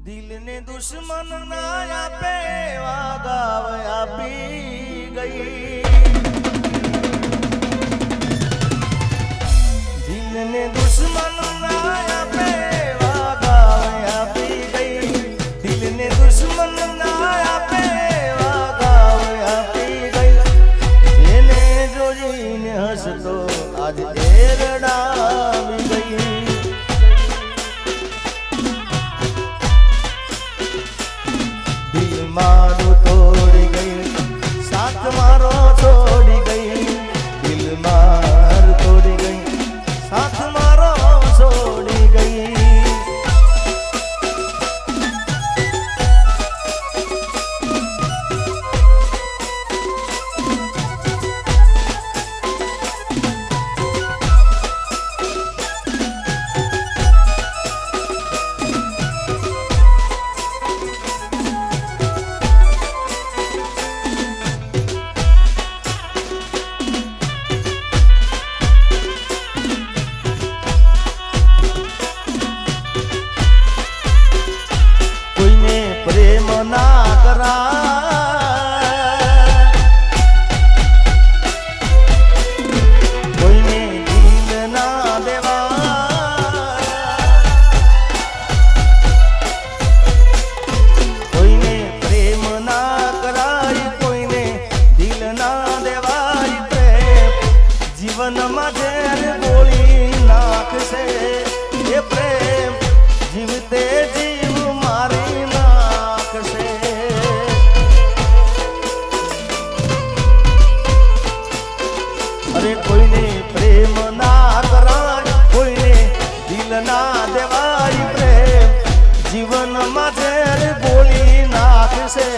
દિલને દુશ્મન ના આપે વાગાવ આપી ગઈ, દિલને દુશ્મન ના આપે વાગાવ આપી ગઈ, દિલને દુશ્મન ના આપે વાગાવ આપી ગઈ, જેને જોઈને હસતો આજ એરડાવી ગઈ, મારું તોડી ગઈ સાથ મારો છોડી ગઈ, દિલ મારું તોડી ગઈ સાથ મારો છોડી ગઈ, જીવનમાં ઝેર ગોળી નાખશે એ પ્રેમ, જીવતે જીવ મારી નાખશે, અરે કોઈને પ્રેમ ના કરાય, કોઈને દિલ ના દેવાય, પ્રેમ જીવનમાં ઝેર ગોળી નાખશે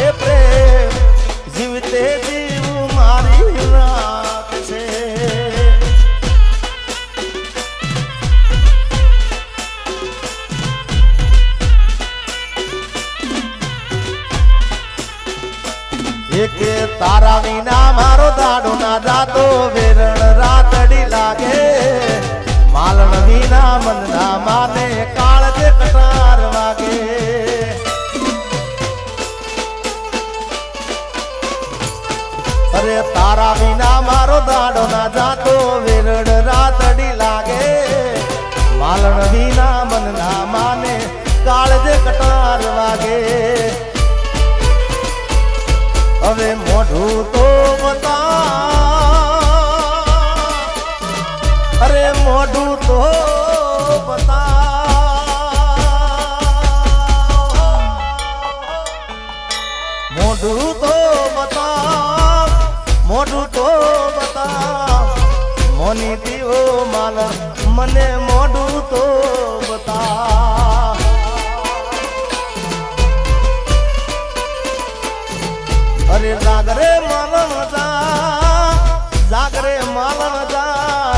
એ પ્રેમ, જીવતે જીવ મારી નાખશે, એકે તારા વિના મારો દાડો ના જાતો, વેરણ રાતડી લાગે, માલણ વિના મન ના માને, કાળ જે કટાર વાગે, અરે તારા વિના મારો દાડો ના જાતો, વેરણ રાતડી લાગે, માલણ વિના મન ના માને, કાળ જે કટાર વાગે, હવે મોઢું તો બતા, અરે મોઢું તો બતા, મોઢું તો બતા, મોઢું તો બતા, મોની દીવો માલા મને મોઢું તો બતા, અરે જાગરે માલણ જા, જાગરે માલણ જા,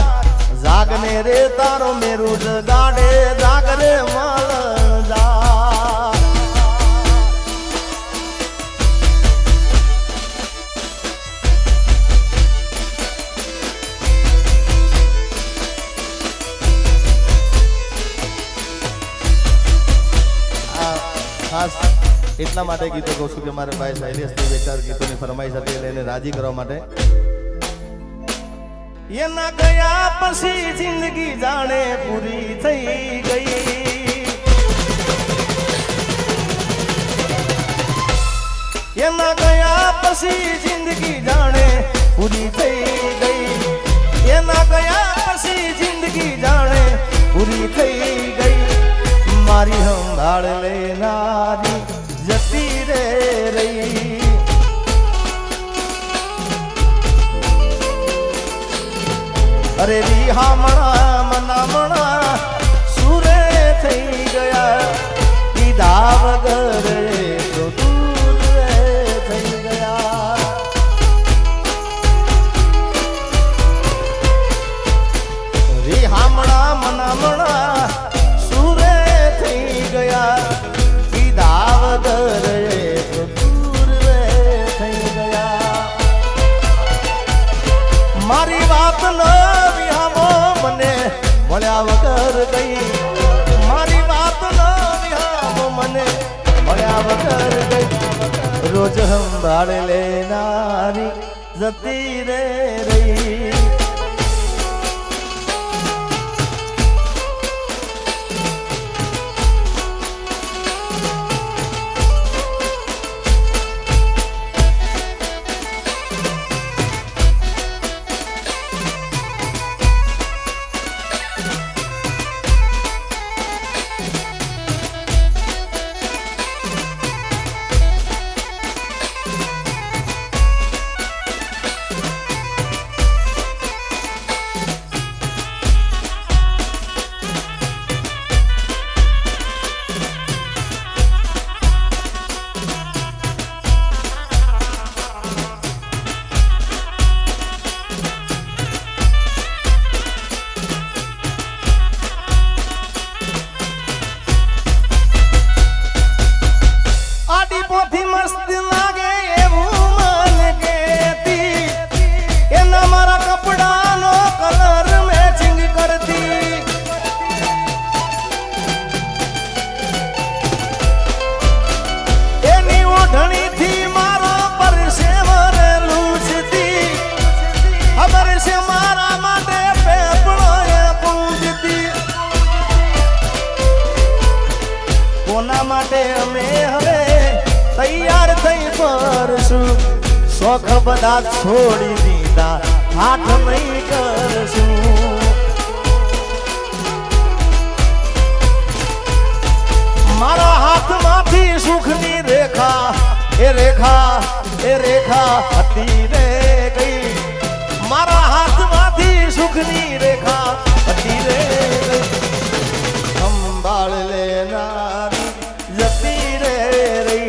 જાગને રે તારો મેરુ જગાડે, જાગરે માલણ જા, ખાસ એટલા માટે ગીતો કહું છું કે મારે ભાઈ શૈલેષની બે ચાર ગીતોની ફરમાઈશ હતી, એને રાજી કરવા માટે. એના ગયા પછી જિંદગી જાણે પૂરી થઈ ગઈ, એના ગયા પછી જિંદગી જાણે પૂરી થઈ ગઈ, એના ગયા પછી જિંદગી જાણે પૂરી થઈ ગઈ, મારી સંભાળ લેનારી જતી રે રહી, અરે રિહામણા મનામણા સુરે થઈ ગયા, કીધા વગર તો દૂર થઈ ગયા, રિહામણા મનામણા સુરે થઈ ગયા, કીધા વગર તો દૂર થઈ ગયા, મારી વાત ન વિહામો મને મળ્યા રોજ સંભાળ લેનારી જતી રે રહી. કોના માટે અમે હવે તૈયાર થઈ પરશું, શોખ બધા છોડી દીધા હાથ નહીં કરશું. મારા હાથમાંથી સુખની રેખા એ રેખા હતી રે ગઈ. મારા હાથમાંથી સુખની રેખા હતી રે ગઈ. સંભાળ લેનારી જતી રે રહી.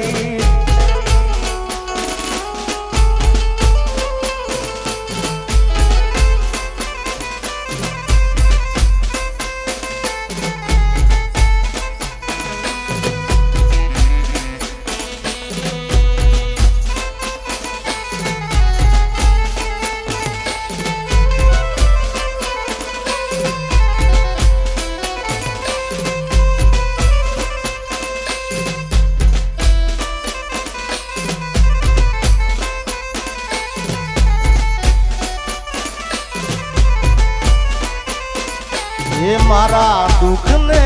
એ મારા દુઃખ ને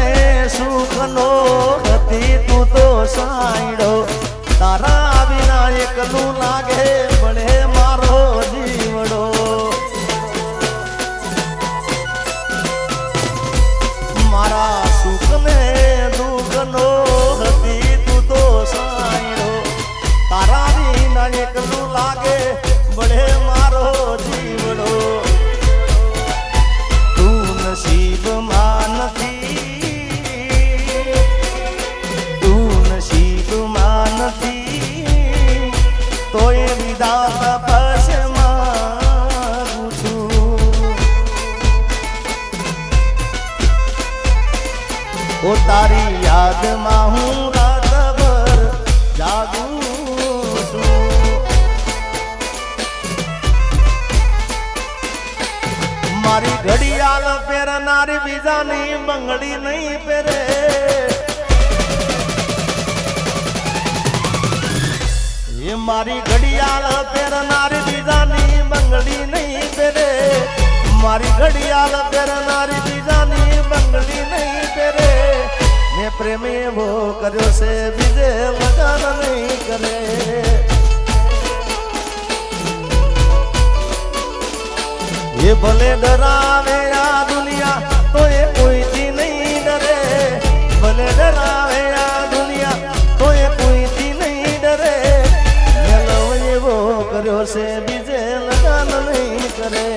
સુખ નો હતી તું તો સાંયડો. તારા વિના એકલું લાગે પડે મારો જીવડો. મારા સુખ ને દુઃખ નો હતી તું તો સાંયડો. તારા વિના એકલું લાગે પડે મારો જીવડો. નસીબમાં નથી તોય વિધાતા પાસે માગું છું. ઓ તારી યાદમાં હું રાતભર જાગું છું. મારી ઘડિયાળ પહેરનારી બીજાની બંગડી નહીં પહેરે. એ મારી ઘડિયાળ પહેરનારી બીજાની બંગડી નહીં પહેરે. મારી ઘડિયાળ પહેરનારી બીજાની બંગડી નહીં પહેરે. મેં પ્રેમ એવો કર્યો છે બીજે લગન નહીં કરે. એ ભલે ડરાવે આ દુનિયા તો એ કોઈથી નહીં ડરે. ભલે ડરાવે આ દુનિયા તો એ કોઈથી નહીં ડરે. મેલો એવો કર્યો છે બીજે લગાન નહીં કરે.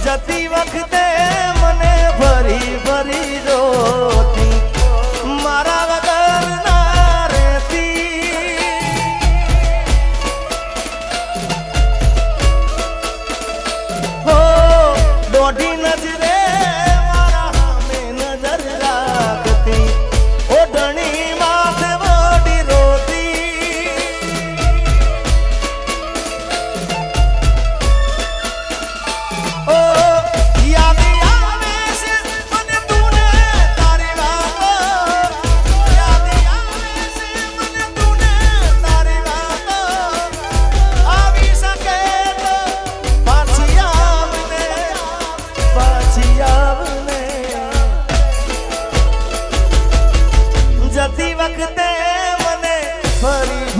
જતી વખતે મને ફરી ફરી જોતી મારા વગર ના રહેતી.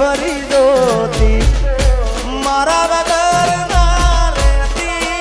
ભરી જોતી મારા વગર ના રહેતી.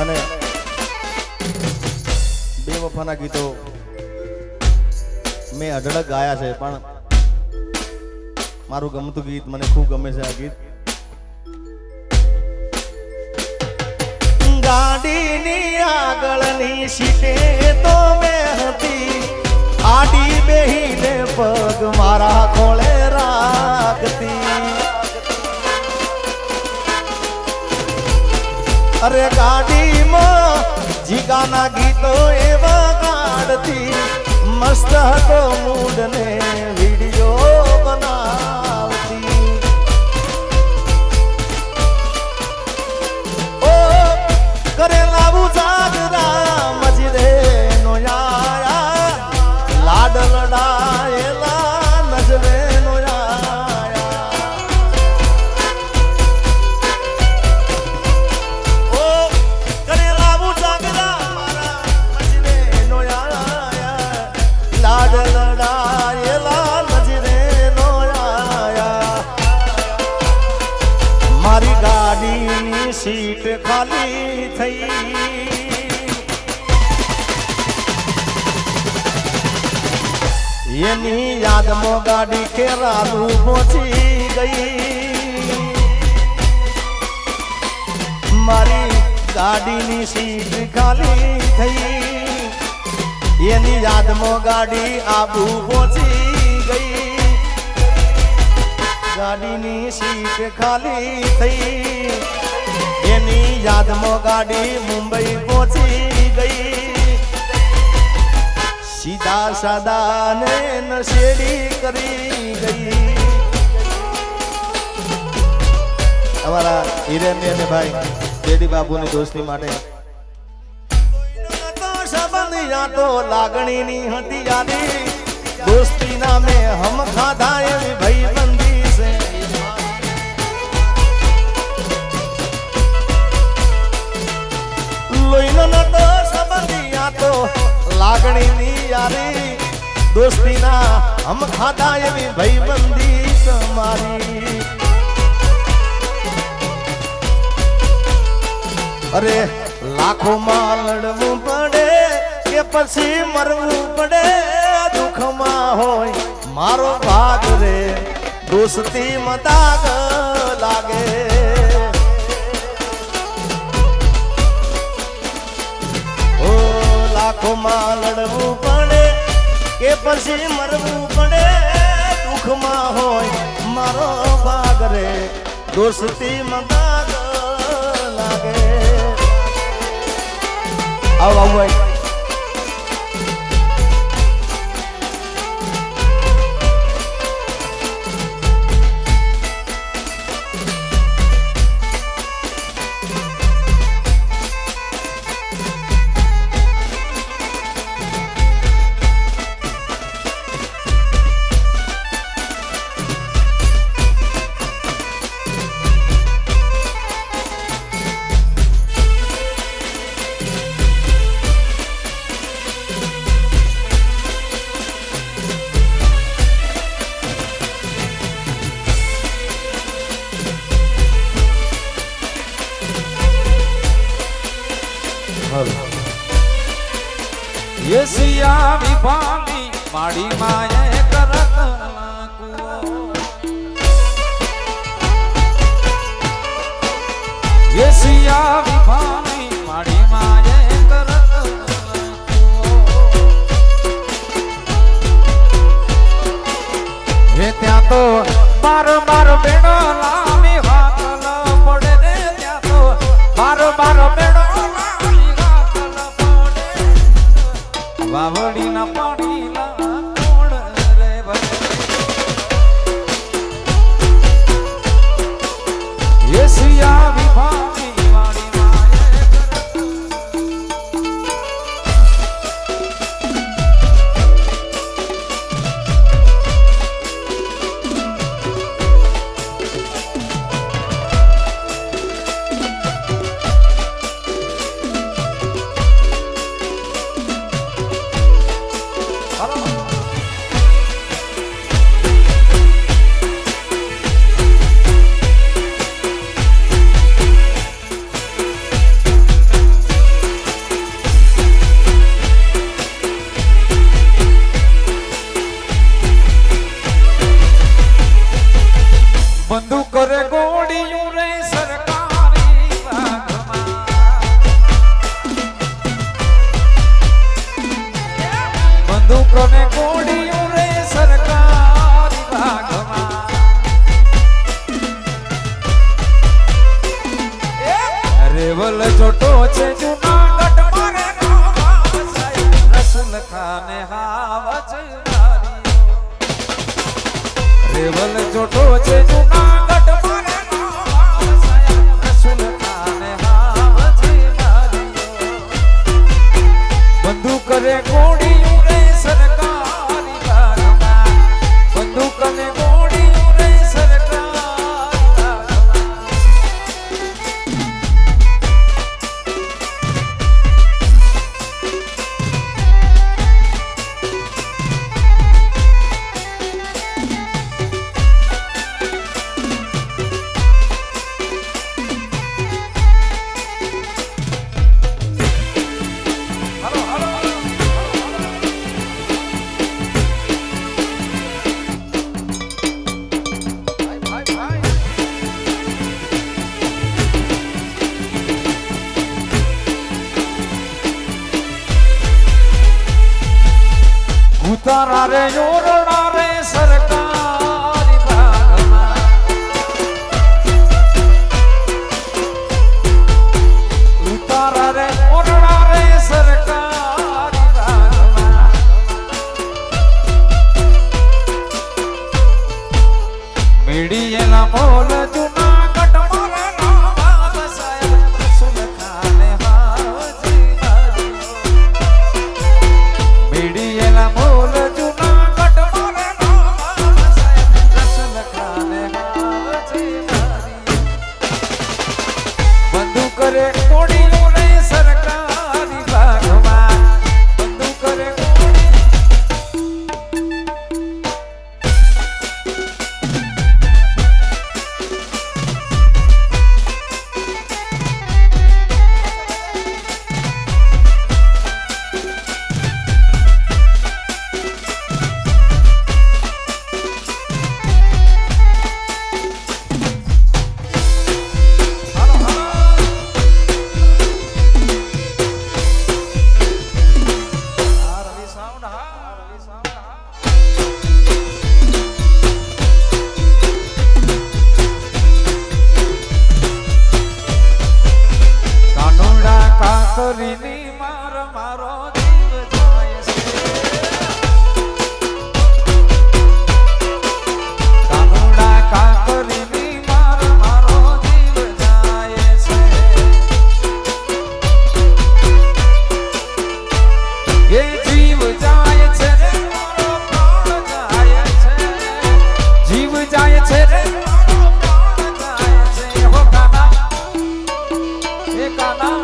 અને બેવફાના ગીતો મેં અઢળક ગાયા છે, પણ મારું ગમતું ગીત મને ખૂબ ગમે છે આ ગીત. ગાડીની આગળની સીટે તો મેં હતી આડી બેહીને પગ મારા ખોળે રાખતી. અરે ગાડીમાં જીગાના ગીતો એવા કાઢતી મસ્ત હતો મૂડ ને વિડીયો બનાવતી. ઓ કરેલા ઉજાગરા મજરે નો આયા લાડ લડાયેલા નજરે નો સીટ ખાલી થઈ. એની યાદમાં ગાડી કેરાલું પહોંચી ગઈ. મારી ગાડીની સીટ ખાલી થઈ. એની યાદમાં ગાડી આબુ પહોંચી ગઈ. ગાડીની સીટ ખાલી થઈ. એની યાદમાં ગાડી મુંબઈ પહોંચી ગઈ. સીધા સાદા ને નશેડી કરી ગઈ. અમારા હિરેન અને ભાઈ જેડી બાબુની દોસ્તી માટે સંબંધિયા તો લાગણીની હતી યારી. દોસ્તી નામે હમ ખાધા એવી ભાઈબંધી છે. લોહીનો નતો સંબંધિયા તો લાગણીની યારી. દોસ્તીના હમ ખાધા એવી ભાઈબંધી તમારી. અરે લાખોમાં લડવું પડે કે પછી મરવું પડે. દુઃખમાં હોય મારો ભાગ રે દોસ્તી મદાગ લાગે. લાખોમાં લડવું પડે કે પછી મરવું પડે. દુઃખમાં હોય મારો ભાગ રે દોસ્તી મદાગ લાગે. આવ આવ ભાઈ. યસિયા વિભાની માડી માયે કરત લાકુઓ. યસિયા વિભાની માડી માયે કરત લાકુઓ. હે ત્યાં તો બાર બેડો લામી હાકલ પડે રે. ત્યાં તો બાર બેડો વાવડીના પાણીના કોણ રે ભરે એશિયા વિભાગની વાળી માએ બંદૂક કરે ગોળીયું રે સરકારી ભાગમાં બંદૂક કરે ગોળીયું રે સરકારી ભાગમાં રેવલ છોટો છે જૂનાગઢ મારે રસુલ ખાને હાવજ રેવલ છોટો છે જૂનાગઢ મારે રસુલ ખાને હાવજ બંદૂક કરે ગોળીયું રે સરકારી ભાગમાં બંદૂક કરે ગોળીયું રે સરકારી ભાગમાં ઉતારા રે યોરડા રે સરકારી ભાગમાં ઉતારા રે યોરડા રે સરકારી ભાગમાં મીડિયેલા મોલ જૂનાગઢ મારા નામ સાહેબ રસુલ ખાને હાજી મીડિયેલા મોલ જૂનાગઢ મારા નામ સાહેબ રસુલ ખાને હાજી બંદૂક કરે ગોળીયું રે સરકારી ભાગમાં બંદૂક કરે કાકરીની માર મારો જીવ જાય છે કાનુડા કાકરીની માર મારો જીવ જાય છે એ જીવ જાય છે રે મારો પ્રાણ જાય છે જીવ જાય છે રે મારો પ્રાણ જાય છે હો કાના એ કાના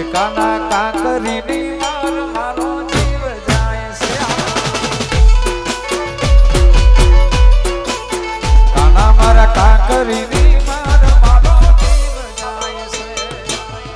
કાના કાકરીની માર મારો જીવ જાય છે કાના મારા કાકરીની માર મારો જીવ જાય છે ભાઈ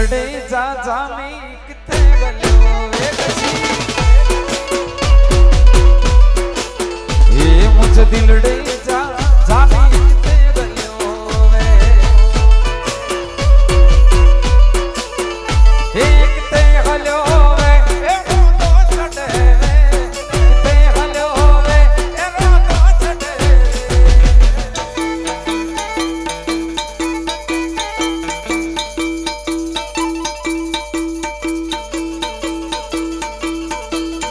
દિલડે જા જામી કિતે ગલ્યો વે કશી એ મુજ દિલડે જા જામી કિતે ગલ્યો વે એ કિતે ગલ્યો વે એ રોતો ચડે વે કિતે ગલ્યો વે એ રોતો ચડે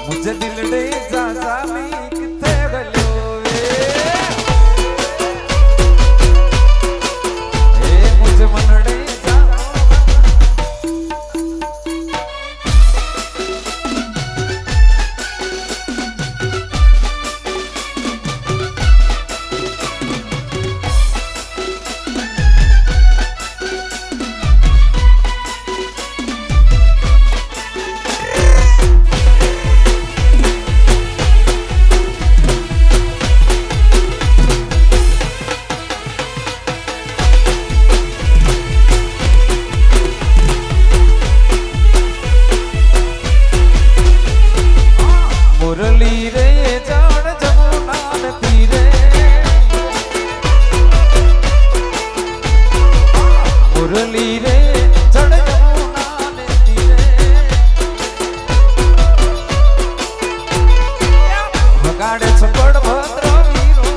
मुझ दिलडे जा जामी किथे गल्यो वे ए मुझ मनडे जा मुरली रे जड़ जमुना न तीरे मुरली रे जड़ जमुना न तीरे वगाड़े छपड़ भद्र वीरो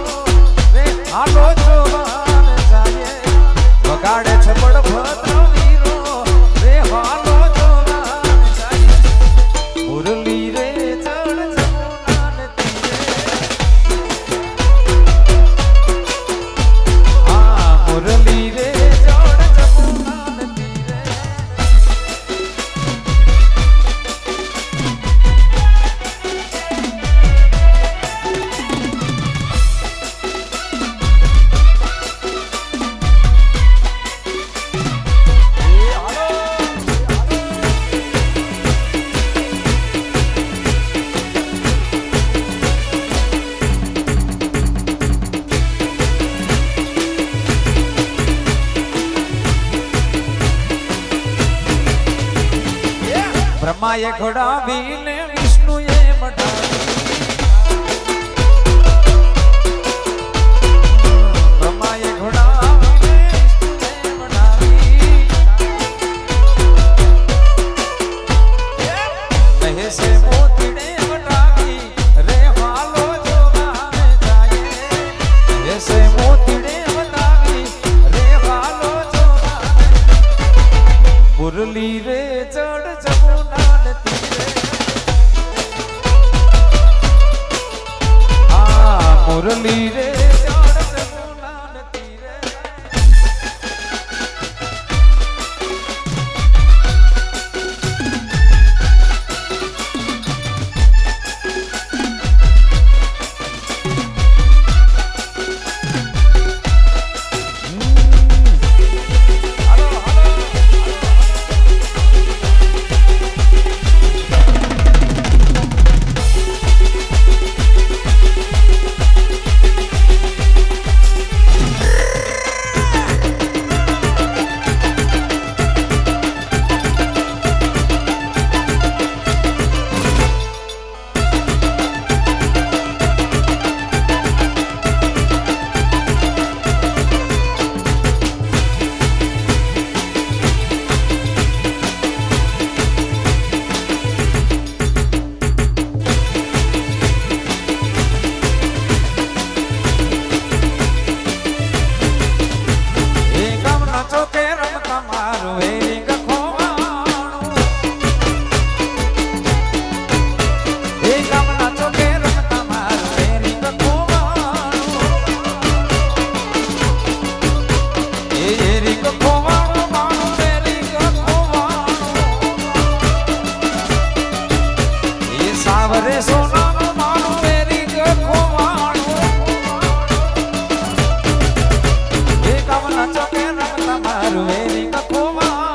रे आलो जोवान जाए वगाड़े छपड़ भद्र वीरो रे आलो जोवान जाए मुरली रे मुरली रे जड़ जमुना न तीरे ब्रह्माए घोड़ावी ने विष्णुए मटावी ब्रह्माए घोड़ावी ने विष्णुए मटावी कहे से मोतीड़े मटावी रे हालो जोवाने जाए कहे से मोतीड़े मटावी रे हालो जोवाने मुरली रे जड़ जमुना न तीरे मुरली रे जड़ जमुना न तीरे સાવરે સોનાનો માનો મેરી ગખવાણો એ કામના ચોકે રમતા મારું મેરી ગખવાણો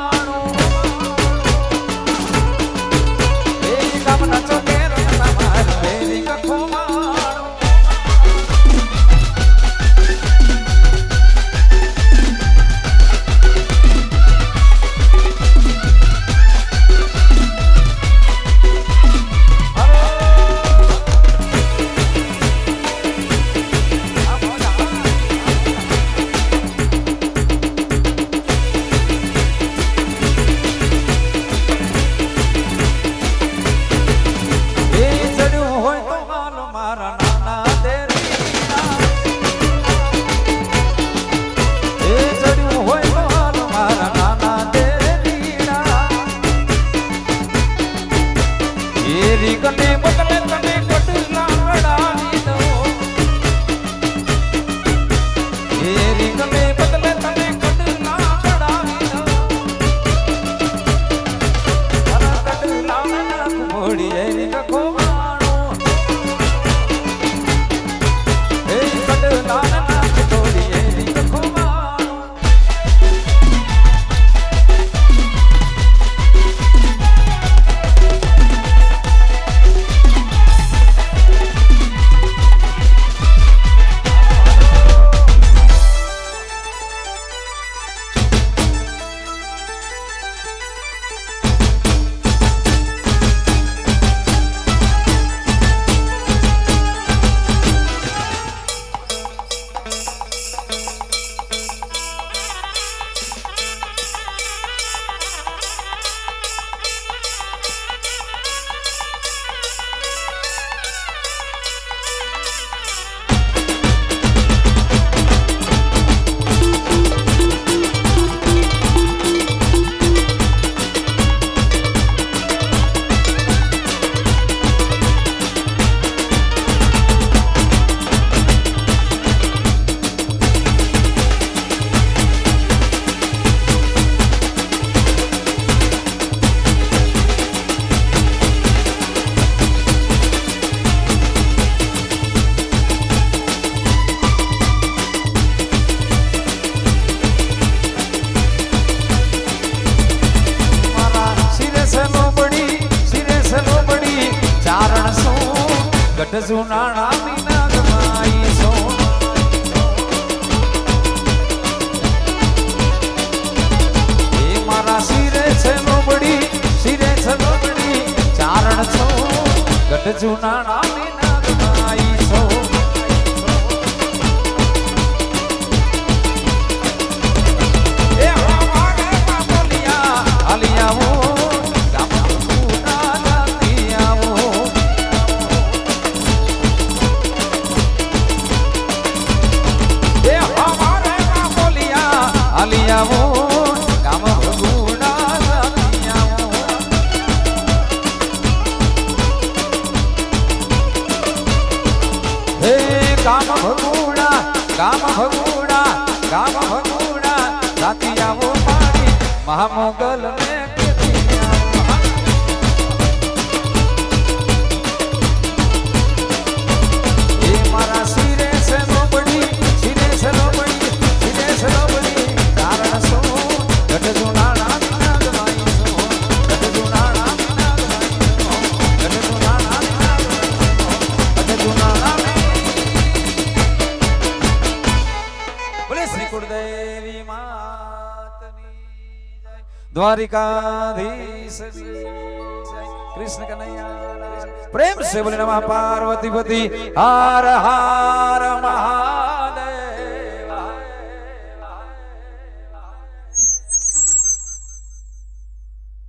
ગઢ જુનાણા વિના ગમાઈ છો એ મારા શિરે છે લોબડી શિરે છે લોબડી ચારણ છો ગઢ જુનાણા વિના ગમાઈ છો એ હવારે પાપલિયા આલિયાઓ મહામોગલ ને એ મારા શિરે છે લોબડી શિરે છે લોબડી શિરે છે લોબડી કારણ સો ગઢ જુનાણા વિના ગમાઈ છો ગઢ જુનાણા વિના ગમાઈ છો ગઢ જુનાણા વિના ગમાઈ ગઢ જુનાણા બોલે શ્રી કુળદેવી માતની દ્વારિકાધીશ કૃષ્ણ કનૈયા પ્રેમ से बोले नमः पार्वती पति हर हर